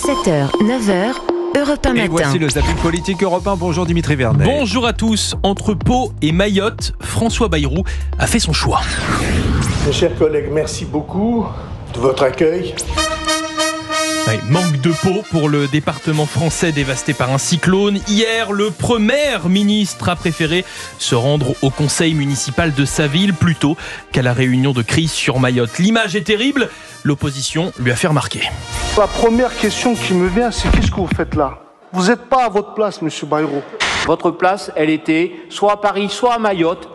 7h, 9h, Europe 1 matin. Et voici le zapping politique Europe 1. Bonjour Dimitri Vernet. Bonjour à tous. Entre Pau et Mayotte, François Bayrou a fait son choix. Mes chers collègues, merci beaucoup de votre accueil. Ouais, manque de peau pour le département français dévasté par un cyclone. Hier, le Premier ministre a préféré se rendre au conseil municipal de sa ville plutôt qu'à la réunion de crise sur Mayotte. L'image est terrible. L'opposition lui a fait remarquer. La première question qui me vient, c'est qu'est-ce que vous faites là? Vous n'êtes pas à votre place, monsieur Bayrou. Votre place, elle était soit à Paris, soit à Mayotte,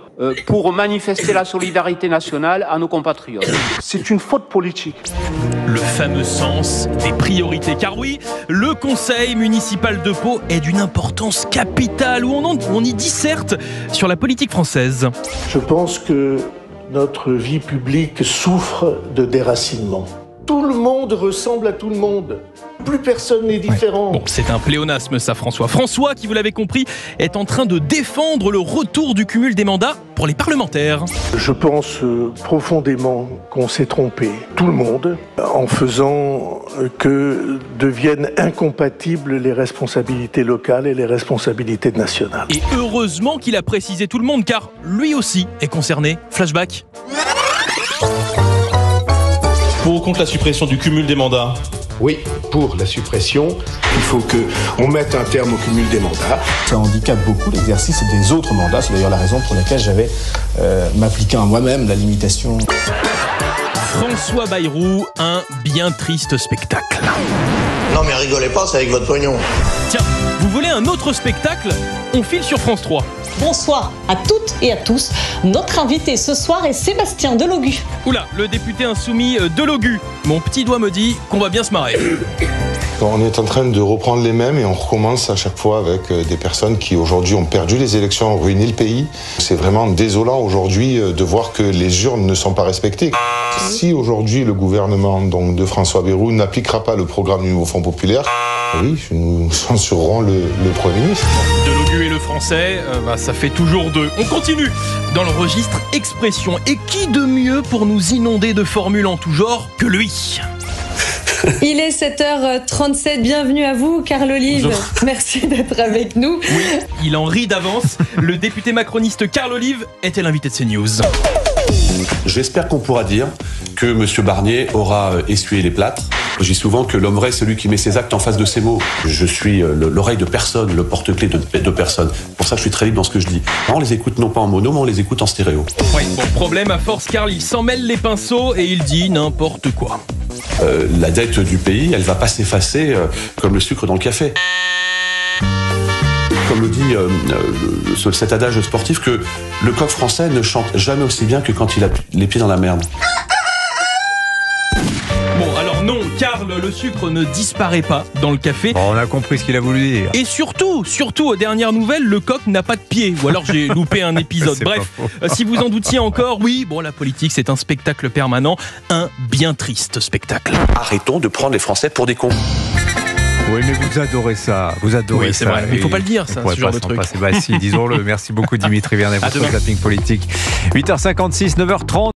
pour manifester la solidarité nationale à nos compatriotes. C'est une faute politique. Le fameux sens des priorités. Car oui, le conseil municipal de Pau est d'une importance capitale où on y disserte sur la politique française. Je pense que notre vie publique souffre de déracinement. Tout le monde ressemble à tout le monde. Plus personne n'est différent. Bon, c'est un pléonasme ça, François. François, qui vous l'avez compris, est en train de défendre le retour du cumul des mandats pour les parlementaires. Je pense profondément qu'on s'est trompé, tout le monde, en faisant que deviennent incompatibles les responsabilités locales et les responsabilités nationales. Et heureusement qu'il a précisé tout le monde, car lui aussi est concerné. Flashback. Pour ou contre la suppression du cumul des mandats? Oui, pour la suppression. Il faut qu'on mette un terme au cumul des mandats. Ça handicape beaucoup l'exercice des autres mandats. C'est d'ailleurs la raison pour laquelle j'avais m'appliqué à moi-même la limitation. François Bayrou, un bien triste spectacle. Non mais rigolez pas, c'est avec votre pognon. Tiens, vous voulez un autre spectacle? On file sur France 3. Bonsoir à toutes et à tous. Notre invité ce soir est Sébastien Delogu. Oula, le député insoumis Delogu. Mon petit doigt me dit qu'on va bien se marrer. On est en train de reprendre les mêmes et on recommence à chaque fois avec des personnes qui aujourd'hui ont perdu les élections, ont ruiné le pays. C'est vraiment désolant aujourd'hui de voir que les urnes ne sont pas respectées. Si aujourd'hui le gouvernement donc, de François Bayrou n'appliquera pas le programme du nouveau Front populaire, oui, nous censurerons le Premier ministre. Delogu et le français, ça fait toujours deux. On continue dans le registre expression. Et qui de mieux pour nous inonder de formules en tout genre que lui? Il est 7h37, bienvenue à vous, Carl Olive. Bonjour. Merci d'être avec nous. Oui, il en rit d'avance. Le député macroniste Carl Olive était l'invité de CNews. J'espère qu'on pourra dire que M. Barnier aura essuyé les plâtres. Je dis souvent que l'homme vrai, c'est celui qui met ses actes en face de ses mots. Je suis l'oreille de personne, le porte-clés de personne. Pour ça, je suis très libre dans ce que je dis. On les écoute non pas en mono, mais on les écoute en stéréo. Oui, bon, problème à force, Carl, il s'en mêle les pinceaux et il dit n'importe quoi. La dette du pays, elle va pas s'effacer comme le sucre dans le café. Comme le dit cet adage sportif, que le coq français ne chante jamais aussi bien que quand il a les pieds dans la merde. Bon, alors non, Carl, le sucre ne disparaît pas dans le café. Bon, on a compris ce qu'il a voulu dire. Et surtout, aux dernières nouvelles, le coq n'a pas de pied. Ou alors j'ai loupé un épisode. Bref, si vous en doutiez encore, oui, bon, la politique, c'est un spectacle permanent. Un bien triste spectacle. Arrêtons de prendre les Français pour des cons. Oui, mais vous adorez ça. Vous adorez oui, c'est ça. vrai. Mais il ne faut pas le dire, ça, ce genre de truc. Bah si, disons-le. Merci beaucoup, Dimitri Vernet, pour ce zapping politique. 8h56, 9h30.